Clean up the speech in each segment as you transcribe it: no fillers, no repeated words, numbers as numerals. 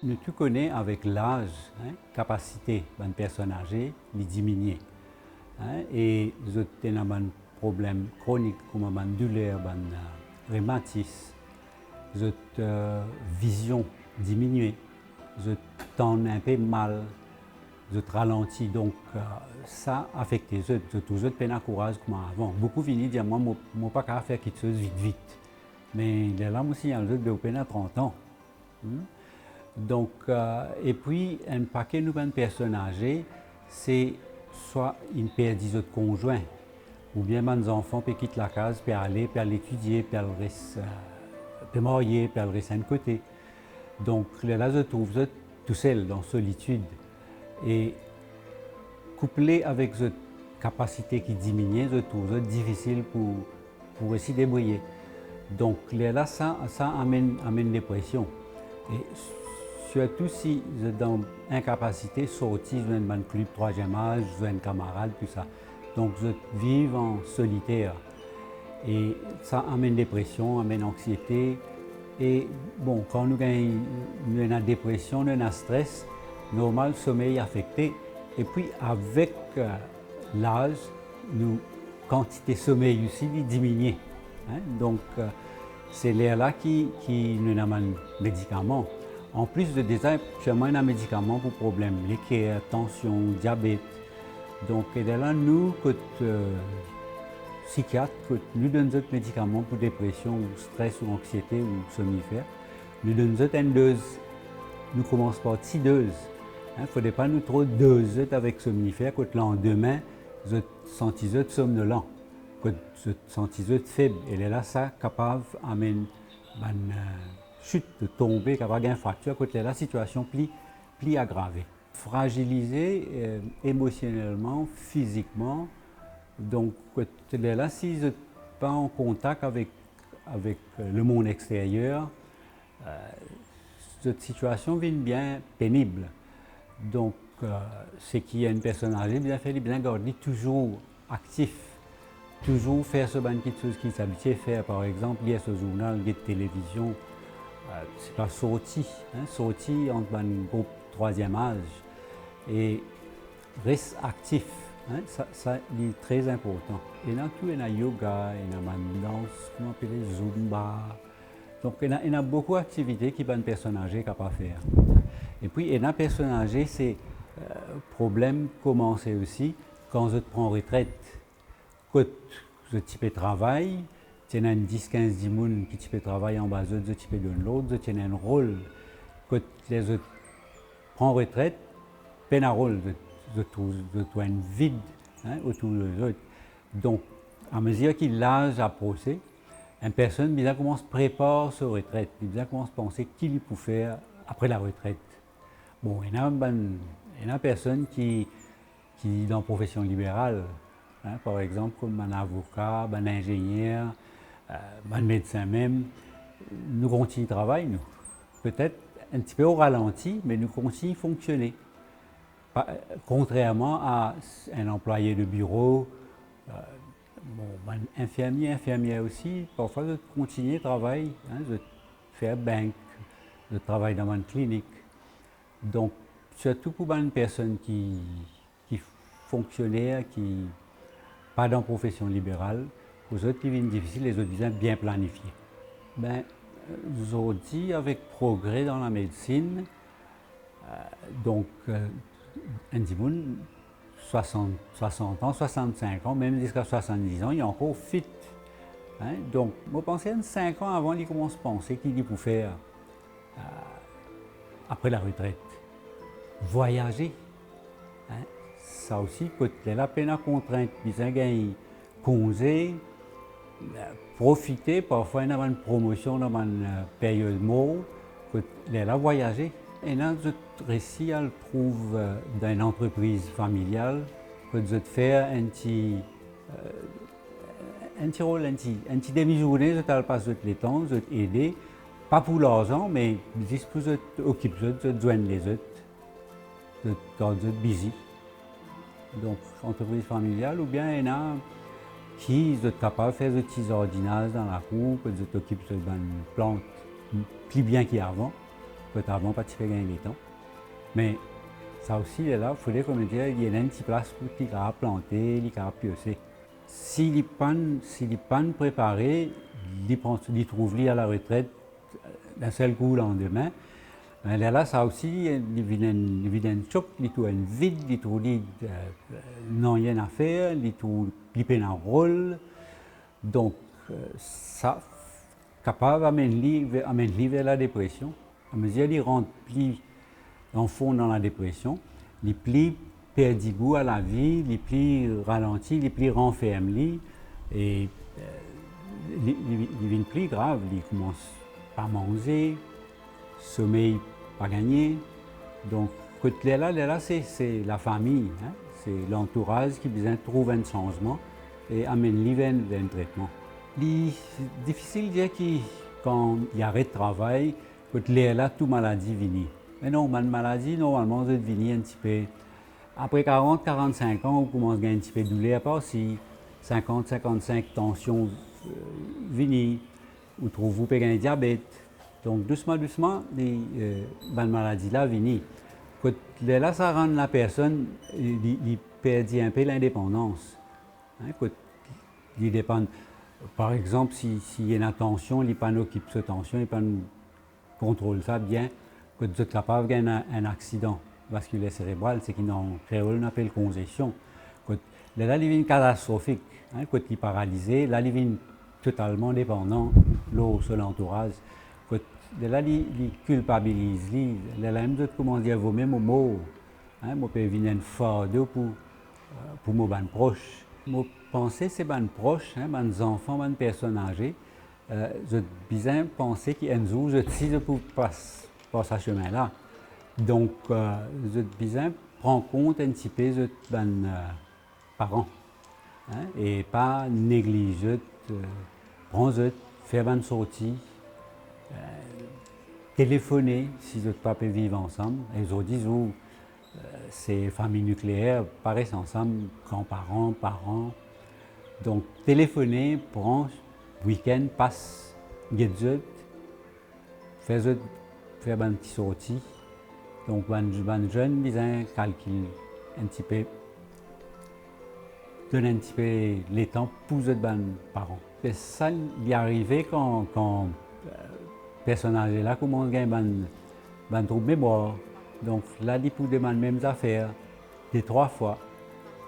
nous tout connaît avec l'âge, hein, capacité d'une personne âgée, de diminuer. Hein, et nous avons un problème chronique comme une douleur, un rhumatisme, notre vision diminuée, je tends un peu mal, je ralentis, donc ça affecte je toujours peine à courage comme avant. Beaucoup finissent dire moi, je pas qu'à faire quelque chose vite vite. Mais là aussi, je dois peine à 30 ans. Donc, et puis, un paquet de nouvelles personnes âgées, c'est soit une paire de conjoints, ou bien mes enfants qui quittent la case, puis aller étudier, puis aller marier, puis aller de côté. Donc là, je trouve tout seul, dans la solitude. Et couplé avec cette capacité qui diminue, je trouve difficile pour essayer de débrouiller. Donc là, ça amène une dépression. Et surtout si je suis dans incapacité, sortir, je viens d'un club troisième âge, je viens un camarade, tout ça. Donc je vis en solitaire. Et ça amène dépression, amène anxiété. Et bon, quand nous avons une dépression, un stress, normal, le sommeil est affecté. Et puis avec l'âge, la quantité de sommeil aussi diminue. Hein? Donc c'est là qui nous amène médicaments. En plus de déjà, seulement un médicament pour problèmes, l'équerre, tension, diabète. Donc et là, nous, psychiatre, nous donnons d'autres médicaments pour dépression, ou stress, ou anxiété, ou somnifère. Nous donnons une dose. Nous commençons par 6 doses. Il ne faudrait pas nous trop doser avec somnifère, que le lendemain, vous sentez somnolent, que vous sentez faible. Et là, ça capable d'amener une chute, de tomber, capable d'une fracture, que la situation plus aggravée. Fragilisé émotionnellement, physiquement. Donc là, si je ne suis pas en contact avec le monde extérieur, cette situation devient bien pénible. Donc, c'est qu'il y a une personne âgée, bien garder toujours actif, toujours faire ce genre de choses qu'il s'habitue à faire. Par exemple, lire ce journal, lire la télévision, c'est pas sorti, sorti entre un groupe troisième âge et reste actif. Hein, ça est très important. Il y a tout, il y a yoga, il y a danse, comment on appelle zumba. Donc il y a beaucoup d'activités que les personnes âgées sont capables de faire. Et puis il y a des personnes âgées, c'est problème commence aussi quand je prends retraite. Quand je type de travail, il y a 10-15 personnes qui type de travail en bas, je type de l'autre, je tiens un rôle. Quand je prends retraite, peine à rôle. Je trouve un vide autour de eux. Donc, à mesure que l'âge approche, une personne commence à préparer sa retraite, commence à penser qu'il peut faire après la retraite. Bon, il y a une personne qui est dans la profession libérale, par exemple, comme un avocat, un ingénieur, un médecin même. Nous continuons de travailler, nous. Peut-être un petit peu au ralenti, mais nous continuons de fonctionner. Contrairement à un employé de bureau, un infirmière aussi, parfois je continue de travailler, je fais banque, je travaille dans une clinique. Donc, surtout pour une personne qui fonctionnaire, qui pas dans la profession libérale, aux autres qui viennent difficiles, les autres viennent bien planifiés. Aujourd'hui, avec progrès dans la médecine, donc, un Dimoun, 60 ans, 65 ans, même jusqu'à 70 ans, il est encore fit. Hein? Donc, je pensais 5 ans avant, il commence à penser qu'il peut faire après la retraite. Voyager. Hein? Ça aussi, quand il y a la peine à contrainte, il y a un congé, profiter, parfois il y a une promotion dans une période morte, quand il y a voyager. Et là, je réussis à le trouver dans une entreprise familiale, que je fais un petit rôle, un petit demi-journée, je te passe le temps, je t'aider, pas pour l'argent, mais juste pour t'occuper, je joindre les autres, je busy. Donc, entreprise familiale, ou bien il y en a qui sont capables de faire des petits ordinages dans la cour, que je t'occupe de plantes plus bien qu'avant. que avant pas tu fais gagner les temps. Mais ça aussi, là, il faudrait qu'on me dise il y a une petite place pour les carapes planter, les carapes piocer. Si les pannes préparées, ils trouvent à la retraite d'un seul coup le lendemain. Mais là, ça aussi, il vient un choc, il trouve un vide, il trouve non rien à faire, il trouve un rôle. Donc, ça, capable d'amener vers la dépression. À mesure qu'il rentre plus en fond dans la dépression, les plus perdent goût à la vie, les plus ralentis, les plus renfermés, et les viennent plus grave, ils commencent pas à manger, sommeil pas gagné. Donc, là, c'est la famille, hein? C'est l'entourage qui besoin de trouver un changement et amène les vers un traitement. C'est difficile de dire que quand il arrête de travail, que là, toute maladie vient. Mais non, une maladie, normalement, ça vient un petit peu. Après 40-45 ans, on commence à gagner un petit peu de douleur, pas aussi 50-55 tensions vini, ou trouvez-vous peut gagner diabète. Donc doucement, les maladies-là viennent. Là, ça rend la personne, il perd un peu l'indépendance. Hein, il dépend, par exemple, s'il y a une tension, il panneau qui cette tension, il contrôle ça bien, que vous êtes capable de gagner un accident vasculaire cérébral, c'est qu'il en créole on appelle congestion. Là, il est catastrophique. Hein, quand il est paralysé, là, il est totalement dépendant de l'entourage. Là, il culpabilise. Là, il commence à dire vous-même au mot. Hein, moi, je peux venir fardeau pour mes proches. Moi, penser c'est mes proches, hein, mes enfants, mes personnes âgées. Je bien penser qu'un jour, je suis pour passer ce chemin-là. Donc, je bien prendre compte un petit peu de mes parents. Hein, et pas négliger, prendre, faire une sortie, téléphoner si vous ne pouvez vivre ensemble. Et aujourd'hui, ces familles nucléaires paraissent ensemble, grands-parents, parents. Donc, téléphoner, prendre, week-end, passe, get-out, faire une petite sortie. Donc, les jeunes, ils calculent un petit peu, donnent un petit peu les temps pour les parents. Et ça, il est arrivé quand personnage là commence à gagner un trouble de mémoire. Donc là, il peut demander les mêmes affaires, des 3 fois.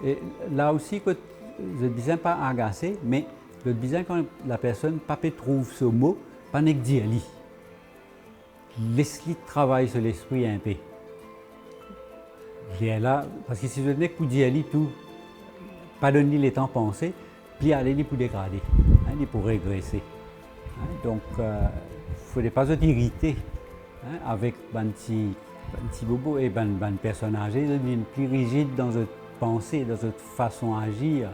Et là aussi, je ne disais pas agacé, mais je disais quand la personne ne trouve ce mot, pas n'est que dire lui. Laisse-lui travailler sur l'esprit un peu. Là, parce que si je n'ai que pour dire lui tout, pas donner le temps de penser, puis aller pour dégrader, hein, pour régresser. Hein, donc, il ne faudrait pas être irrité, hein, avec un petit bobo et un personnage. Ils deviennent plus rigides dans notre pensée, dans notre façon d'agir,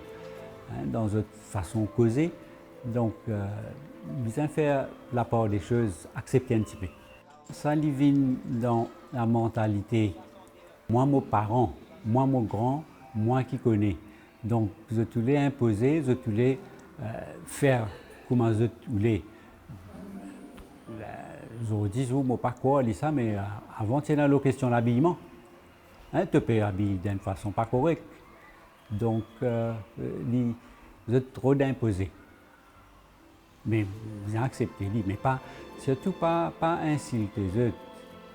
hein, dans notre façon de causer. Donc, bien faire la part des choses, accepter un petit peu. Ça, il vient dans la mentalité. Moi, mes parents, moi, mon grand, moi qui connais. Donc, je voulais imposer, je voulais faire comme je voulais. Je dis, je ne sais pas quoi, ça, mais avant, c'est la question de l'habillement. Hein, tu peux habiller d'une façon pas correcte. Donc, je trop d'imposer. Mais bien accepter, mais pas, surtout pas insulter les autres,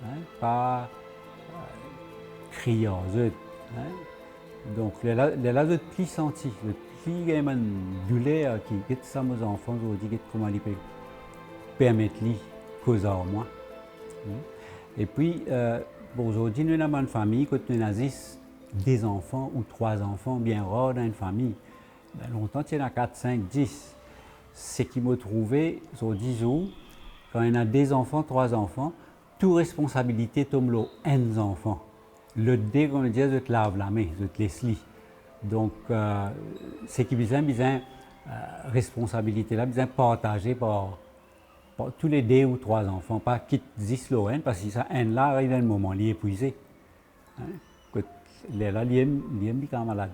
hein, pas crier aux autres. Hein. Donc, là, je suis senti, je suis une douleur qui est ça aux enfants, je dis comment ils peuvent permettre de causer à moi. Et puis, aujourd'hui, nous avons une famille, quand nous avons des enfants ou 3 enfants, bien rare dans une famille. Ben, longtemps, il y en a 4, 5, 10. Ce qui m'a trouvé sur 10 jours, quand il y a des enfants, 3 enfants, toute responsabilité tombe sur un enfant. Le dé, comme on dit, je te lave la main, je te laisse lit. Donc, ce qui besoin responsabilité là, besoin partagée par tous les 2 ou 3 enfants, pas quitte 10 le un, parce que ça, un là arrive un moment, il est épuisé. Hein? Là, il est malade.